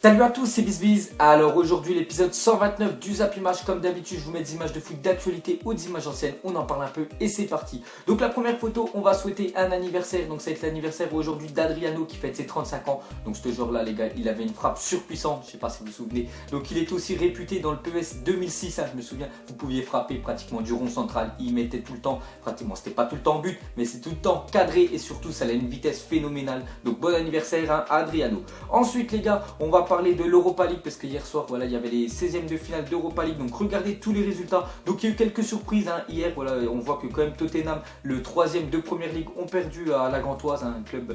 Salut à tous, c'est BizBiz. Alors aujourd'hui l'épisode 129 du Zap Image. Comme d'habitude je vous mets des images de foot d'actualité ou des images anciennes, on en parle un peu et c'est parti. Donc la première photo, on va souhaiter un anniversaire. Donc ça va être l'anniversaire aujourd'hui d'Adriano qui fête ses 35 ans. Donc ce jour là les gars, il avait une frappe surpuissante, je sais pas si vous vous souvenez. Donc il est aussi réputé dans le PES 2006, je me souviens, vous pouviez frapper pratiquement du rond central. Il mettait tout le temps, pratiquement c'était pas tout le temps but, mais c'est tout le temps cadré et surtout ça a une vitesse phénoménale. Donc bon anniversaire à Adriano. Ensuite les gars, on va parler de l'Europa League parce que hier soir voilà, il y avait les 16e de finale d'Europa League, donc regardez tous les résultats. Donc il y a eu quelques surprises hier, voilà, on voit que quand même Tottenham, le 3e de Première Ligue, ont perdu à la Gantoise, un club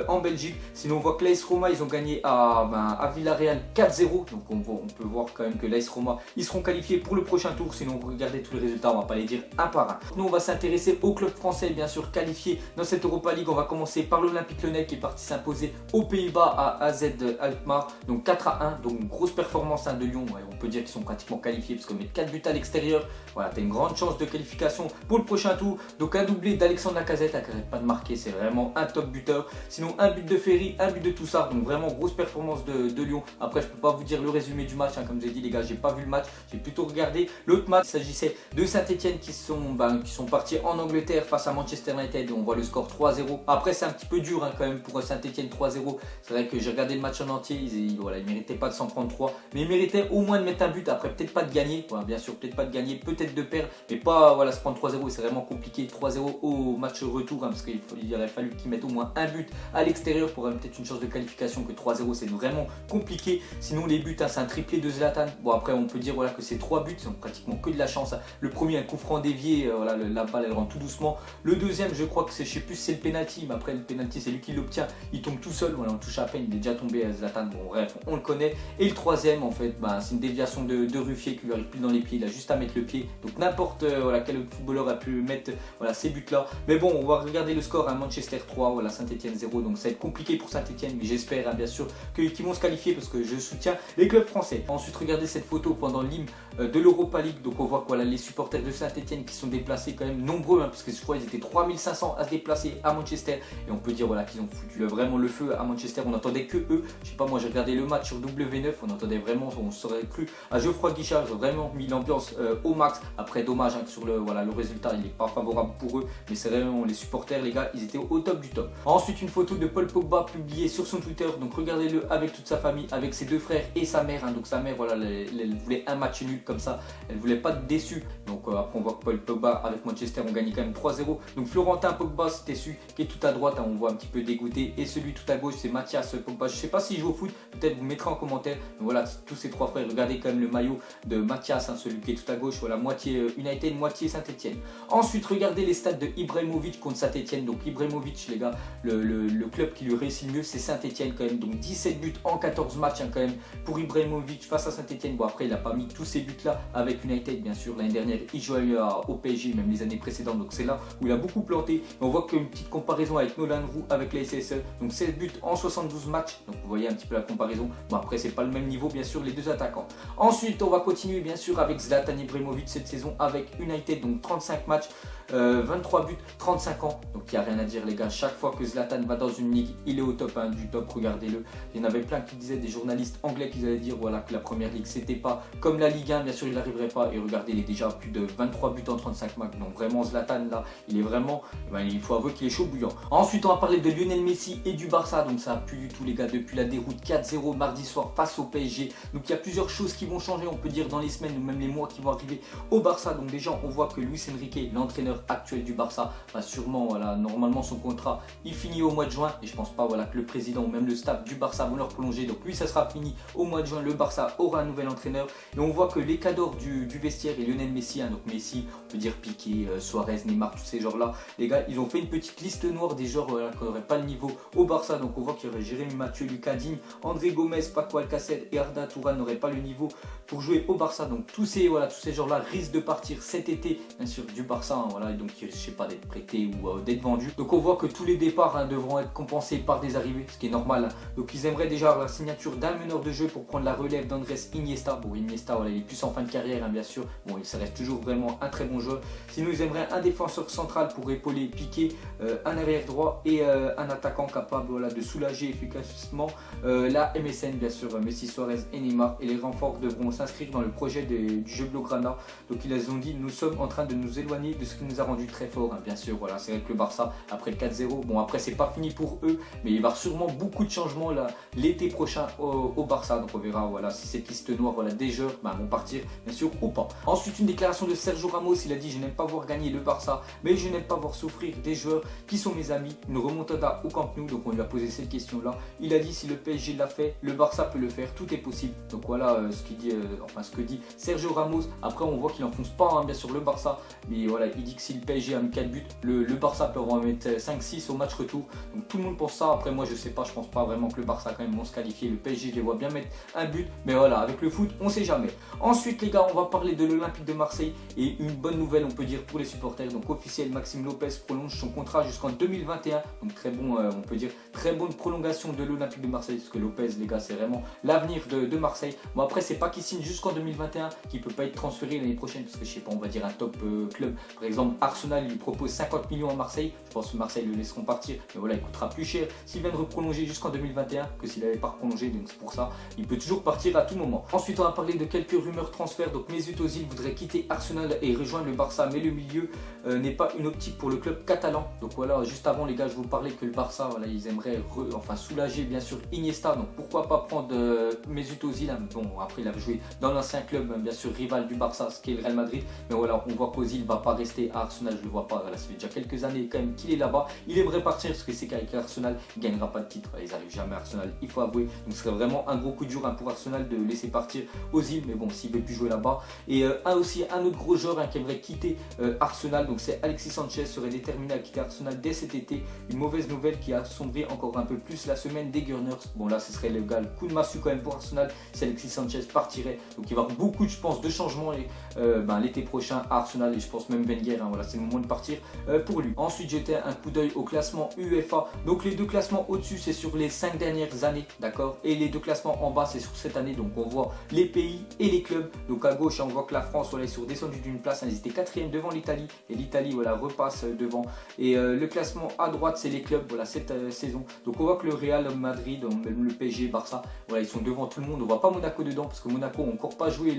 en Belgique. Sinon on voit que l'AS Roma, ils ont gagné à Villarreal 4-0, donc on peut voir quand même que l'AS Roma, ils seront qualifiés pour le prochain tour. Sinon regardez tous les résultats, on va pas les dire un par un. Nous on va s'intéresser au club français bien sûr qualifié dans cette Europa League. On va commencer par l'Olympique Lyonnais qui est parti s'imposer aux Pays-Bas à AZ Alkmaar, donc 4-1, donc une grosse performance de Lyon. Ouais, on peut dire qu'ils sont pratiquement qualifiés parce qu'on met 4 buts à l'extérieur. Voilà, tu as une grande chance de qualification pour le prochain tour. Donc un doublé d'Alexandre Lacazette qui n'arrête pas de marquer, c'est vraiment un top buteur. Sinon un but de Ferry, un but de Toussard, donc vraiment grosse performance de Lyon. Après je peux pas vous dire le résumé du match, comme je l'ai dit les gars, j'ai pas vu le match, j'ai plutôt regardé l'autre match. Il s'agissait de Saint-Etienne qui sont partis en Angleterre face à Manchester United. On voit le score 3-0. Après c'est un petit peu dur quand même pour Saint-Etienne, 3-0. C'est vrai que j'ai regardé le match en entier, ils méritaient pas de s'en prendre 3, mais ils méritaient au moins de mettre un but. Après peut-être pas de gagner, voilà, bien sûr peut-être pas de gagner, peut-être de perdre, mais pas se prendre 3-0. C'est vraiment compliqué, 3-0 au match retour, parce qu'il aurait fallu qu'ils mettent au moins un but à l'extérieur pour avoir peut-être une chance de qualification. Que 3-0 c'est vraiment compliqué. Sinon les buts, c'est un triplé de Zlatan. Bon après on peut dire que ces 3 buts sont pratiquement que de la chance. Le premier, un coup franc dévié, la balle elle rentre tout doucement. Le deuxième, je crois que c'est, je sais plus si c'est le penalty, mais après le penalty c'est lui qui l'obtient, il tombe tout seul, on touche à peine, il est déjà tombé Zlatan. Bon bref, on le connaît. Et le troisième en fait, c'est une déviation de Ruffier qui lui arrive plus dans les pieds, il a juste à mettre le pied. Donc n'importe quel autre footballeur a pu mettre ces buts là. Mais bon, on va regarder le score, Manchester 3, Saint-Etienne 0. Donc ça va être compliqué pour Saint-Etienne, mais j'espère bien sûr qu'ils vont se qualifier parce que je soutiens les clubs français. Ensuite regardez cette photo pendant l'hymne de l'Europa League. Donc on voit que les supporters de Saint-Etienne qui sont déplacés quand même nombreux, parce que je crois qu'ils étaient 3500 à se déplacer à Manchester. Et on peut dire qu'ils ont foutu vraiment le feu à Manchester. On n'entendait que eux. Je sais pas, moi j'ai regardé le match sur W9, on entendait vraiment, on serait cru à Geoffroy Guichard. Ils ont vraiment mis l'ambiance au max. Après dommage que sur le résultat il n'est pas favorable pour eux, mais c'est vraiment les supporters les gars, ils étaient au top du top. Ensuite une photo de Paul Pogba publiée sur son Twitter, donc regardez-le avec toute sa famille, avec ses deux frères et sa mère. Donc sa mère elle voulait un match nul comme ça, elle voulait pas de déçu. Donc après on voit que Paul Pogba avec Manchester ont gagné quand même 3-0. Donc Florentin Pogba c'était celui qui est tout à droite, on voit un petit peu dégoûté, et celui tout à gauche c'est Mathias Pogba. Je sais pas s'il joue au foot, peut-être vous mettrez en commentaire. Donc voilà, tous ces trois frères, regardez quand même le maillot de Mathias, celui qui est tout à gauche, moitié United, moitié Saint-Etienne. Ensuite regardez les stats de Ibrahimovic contre Saint-Etienne. Donc Ibrahimovic les gars, le club qui lui réussit le mieux c'est Saint-Etienne quand même. Donc 17 buts en 14 matchs quand même pour Ibrahimovic face à Saint-Etienne. Bon après il n'a pas mis tous ces buts là avec United bien sûr. L'année dernière il jouait au PSG, même les années précédentes, donc c'est là où il a beaucoup planté. Et on voit qu'une petite comparaison avec Nolan Roux avec la SSE, donc 16 buts en 72 matchs. Donc vous voyez un petit peu la comparaison. Bon après c'est pas le même niveau bien sûr les deux attaquants. Ensuite on va continuer bien sûr avec Zlatan Ibrahimovic cette saison avec United, donc 35 matchs, 23 buts, 35 ans. Donc il n'y a rien à dire les gars, chaque fois que Zlatan va dans une ligue, il est au top du top, regardez-le. Il y en avait plein qui disaient, des journalistes anglais qui allaient dire que la première ligue c'était pas comme la Ligue 1, bien sûr il n'arriverait pas. Et regardez, il est déjà à plus de 23 buts en 35 matchs. Donc vraiment Zlatan là, il est vraiment, il faut avouer qu'il est chaud bouillant. Ensuite on va parler de Lionel Messi et du Barça. Donc ça a plus du tout les gars depuis la déroute 4-0 mardi soir face au PSG. Donc il y a plusieurs choses qui vont changer, on peut dire dans les semaines ou même les mois qui vont arriver au Barça. Donc déjà on voit que Luis Enrique, l'entraîneur actuel du Barça, va sûrement, normalement son contrat il finit au mois de juin, et je pense pas que le président ou même le staff du Barça vont leur prolonger. Donc lui ça sera fini au mois de juin, le Barça aura un nouvel entraîneur. Et on voit que les cadors du vestiaire et Lionel Messi, donc Messi, on peut dire Piqué, Suarez, Neymar, tous ces genres là, les gars ils ont fait une petite liste noire des joueurs qui n'auraient pas le niveau au Barça. Donc on voit qu'il y aurait Jérémy Mathieu, Lucas Digne, André Gomez, Paco Alcacer et Arda Turan n'auraient pas le niveau pour jouer au Barça. Donc tous ces joueurs là risquent de partir cet été bien sûr du Barça, voilà, donc je sais pas, d'être prêté ou d'être vendu. Donc on voit que tous les départs devront être compensés par des arrivées, ce qui est normal. Donc ils aimeraient déjà la signature d'un meneur de jeu pour prendre la relève d'Andrés Iniesta. Bon, Iniesta, voilà, il est plus en fin de carrière, bien sûr. Bon, il reste toujours vraiment un très bon joueur. Sinon, ils aimeraient un défenseur central pour épauler Piqué, un arrière droit et un attaquant capable, voilà, de soulager efficacement la MSN, bien sûr, Messi, Suarez et Neymar. Et les renforts devront s'inscrire dans le projet du jeu Blaugrana. Donc ils ont dit, nous sommes en train de nous éloigner de ce qui nous a rendu très fort, bien sûr. Voilà, c'est vrai que le Barça, après le 4-0, bon, après c'est pas fini pour eux, mais il va y avoir sûrement beaucoup de changements là l'été prochain au Barça. Donc on verra, voilà, si cette liste noire, voilà, des joueurs vont partir, bien sûr, ou pas. Ensuite, une déclaration de Sergio Ramos. Il a dit, je n'aime pas voir gagner le Barça, mais je n'aime pas voir souffrir des joueurs qui sont mes amis. Une remontada au Camp Nou. Donc on lui a posé cette question là. Il a dit, si le PSG l'a fait, le Barça peut le faire, tout est possible. Donc voilà ce qu'il dit, ce que dit Sergio Ramos. Après on voit qu'il n'enfonce pas, bien sûr, le Barça, mais voilà, il dit que si le PSG a mis 4 buts, le Barça peut en mettre 5-6 au match retour. Donc tout le monde pense ça. Après moi je sais pas, je pense pas vraiment que le Barça quand même vont se qualifier. Le PSG, je les vois bien mettre un but, mais voilà, avec le foot on sait jamais. Ensuite les gars, on va parler de l'Olympique de Marseille et une bonne nouvelle, on peut dire, pour les supporters. Donc officiel, Maxime Lopez prolonge son contrat jusqu'en 2021. Donc très bon, on peut dire très bonne prolongation de l'Olympique de Marseille, parce que Lopez, les gars, c'est vraiment l'avenir de Marseille. Bon après c'est pas qu'il signe jusqu'en 2021, qu'il peut pas être transféré l'année prochaine, parce que je sais pas, on va dire un top club. Par exemple Arsenal lui propose 50 millions à Marseille. Je pense que Marseille le laisseront partir, mais voilà, il coûtera plus cher s'il vient de reprolonger jusqu'en 2021 que s'il n'avait pas prolongé. Donc c'est pour ça, il peut toujours partir à tout moment. Ensuite on va parler de quelques rumeurs transferts. Donc Mesut Özil voudrait quitter Arsenal et rejoindre le Barça, mais le milieu n'est pas une optique pour le club catalan. Donc voilà, juste avant les gars, je vous parlais que le Barça, voilà, ils aimeraient soulager bien sûr Iniesta. Donc pourquoi pas prendre Mesut Özil, hein. Bon après il a joué dans l'ancien club, bien sûr rival du Barça, ce qui est le Real Madrid, mais voilà, on voit qu'Ozil va pas rester à Arsenal, je le vois pas. Voilà, ça fait déjà quelques années quand même qu'il est là-bas. Il aimerait partir parce que c'est qu'avec Arsenal il gagnera pas de titre. Voilà, ils n'arrivent jamais à Arsenal, il faut avouer. Donc ce serait vraiment un gros coup dur pour Arsenal de laisser partir Özil, mais bon, s'il veut plus jouer là-bas. Et aussi un autre gros joueur qui aimerait quitter Arsenal, donc c'est Alexis Sanchez, serait déterminé à quitter Arsenal dès cet été. Une mauvaise nouvelle qui a assombri encore un peu plus la semaine des Gunners. Bon là ce serait le gars, le coup de massue quand même pour Arsenal si Alexis Sanchez partirait. Donc il va y avoir beaucoup, je pense, de changements l'été prochain à Arsenal, et je pense même Wenger, voilà, c'est le moment de partir pour lui. Ensuite jeter un coup d'œil au classement UEFA. Donc les deux classements au-dessus c'est sur les 5 dernières années, d'accord, et les deux classements en bas c'est sur cette année. Donc on voit les pays et les clubs. Donc à gauche on voit que la France, voilà, est descendue d'une place, elle était 4e devant l'Italie, et l'Italie, voilà, repasse devant. Et le classement à droite c'est les clubs, voilà, cette saison. Donc on voit que le Real Madrid, même le PSG, Barça, voilà, ils sont devant tout le monde. On voit pas Monaco dedans parce que Monaco n'a encore pas joué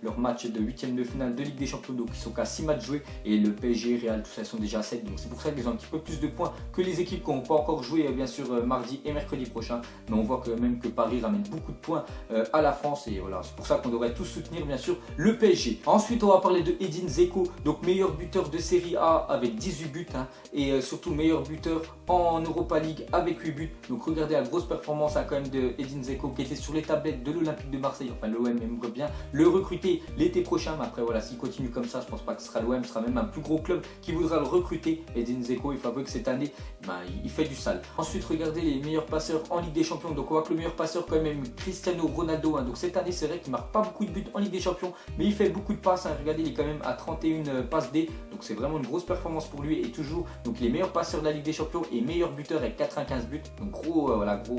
leur match de 8e de finale de Ligue des Champions, donc ils sont qu'à 6 matchs joués, et le PSG, Real, tout ça, ils sont déjà à 7. Donc c'est pour ça qu'ils ont un petit peu plus de points que les équipes qui n'ont pas encore joué, bien sûr, mardi et mercredi prochain. Mais on voit que même que Paris ramène beaucoup de points à la France, et voilà, c'est pour ça qu'on devrait tous soutenir bien sûr le PSG. Ensuite on va parler de Edin Dzeko, donc meilleur buteur de Serie A avec 18 buts, et surtout meilleur buteur en Europa League avec 8 buts. Donc regardez la grosse performance quand même de Edin Dzeko, qui était sur les tablettes de l'Olympique de Marseille. Enfin l'OM aimerait bien le recruter l'été prochain, mais après voilà, s'il continue comme ça, je pense pas que ce sera l'OM, ce sera même un plus gros club qui voudra le recruter. Edin Dzeko, il faut avouer que cette année il fait du sale. Ensuite regardez les meilleurs passeurs en Ligue des Champions. Donc on voit que le meilleur passeur quand même Cristiano Ronaldo, donc cette année c'est vrai qu'il marque pas beaucoup de buts en Ligue des Champions, mais il fait beaucoup de passes, regardez, il est quand même à 31 passes D, donc c'est vraiment une grosse performance pour lui. Et toujours donc les meilleurs passeurs de la Ligue des Champions et meilleur buteur avec 95 buts, donc gros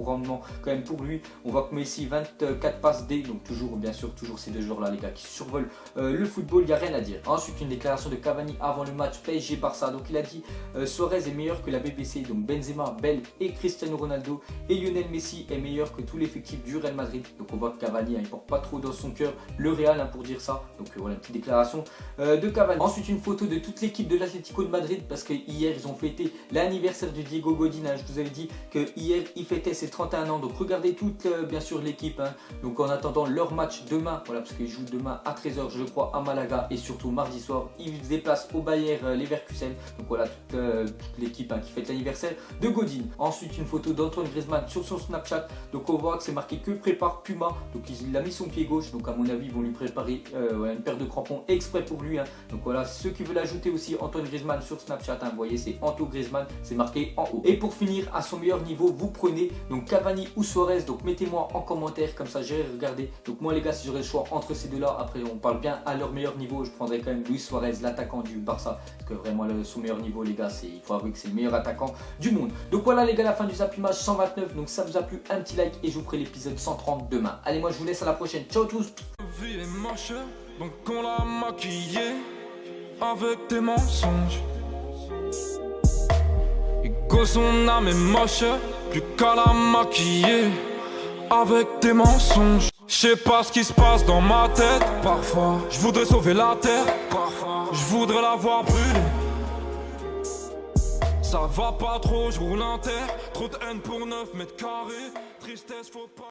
rendement quand même pour lui. On voit que Messi 24 passes D, donc toujours bien sûr toujours ces deux joueurs là les gars qui survolent le football, il n'y a rien à dire. Ensuite une déclaration de Cavani avant le match PSG Barça. Donc il a dit Suarez est meilleur que la BBC, donc Benzema, Bale et Cristiano Ronaldo, et Lionel Messi est meilleur que tout l'effectif du Real Madrid. Donc on voit que Cavani il porte pas trop dans son cœur le Real pour dire ça. Donc voilà une petite déclaration de Cavani. Ensuite une photo de toute l'équipe de l'Atlético de Madrid, parce que hier ils ont fêté l'anniversaire de Diego Godin. Je vous avais dit que hier il fêtait ses 31 ans. Donc regardez toute bien sûr l'équipe. Donc en attendant leur match demain, voilà, parce qu'ils jouent demain à 13h je crois à Malaga, et surtout mardi soir ils se déplacent au Bayer Leverkusen. Donc voilà toute l'équipe qui fête l'anniversaire de Godin. Ensuite une photo d'Antoine Griezmann sur son Snapchat. Donc on voit que c'est marqué que prépare Puma. Donc il a mis son pied gauche. Donc à mon avis ils vont lui préparer une paire de crampons exprès pour lui. Donc voilà, ceux qui veulent ajouter aussi Antoine Griezmann sur Snapchat, vous voyez c'est Anto Griezmann, c'est marqué en haut. Et pour finir, à son meilleur niveau, vous prenez donc Cavani ou Suarez. Donc mettez-moi en commentaire, comme ça j'irai regarder. Donc moi les gars, si j'aurais le choix entre ces deux là, après on parle bien à leur meilleur niveau, je prendrais quand même Luis Suarez l'attaquant du Barça. Parce que vraiment, son meilleur niveau, les gars, il faut avouer que c'est le meilleur attaquant du monde. Donc voilà, les gars, la fin du Zap Image 129. Donc, ça vous a plu, un petit like et je vous ferai l'épisode 130 demain. Allez, moi, je vous laisse à la prochaine. Ciao tous. La vie est moche, donc on l'a maquillée avec des mensonges. Et que son âme est moche, plus qu'à la maquiller avec des mensonges. Je sais pas ce qui se passe dans ma tête. Parfois, je voudrais sauver la terre. Parfois, je voudrais la voir brûler. Ça va pas trop, je roule un terre. Trop de haine pour 9 mètres carrés. Tristesse, faut pas.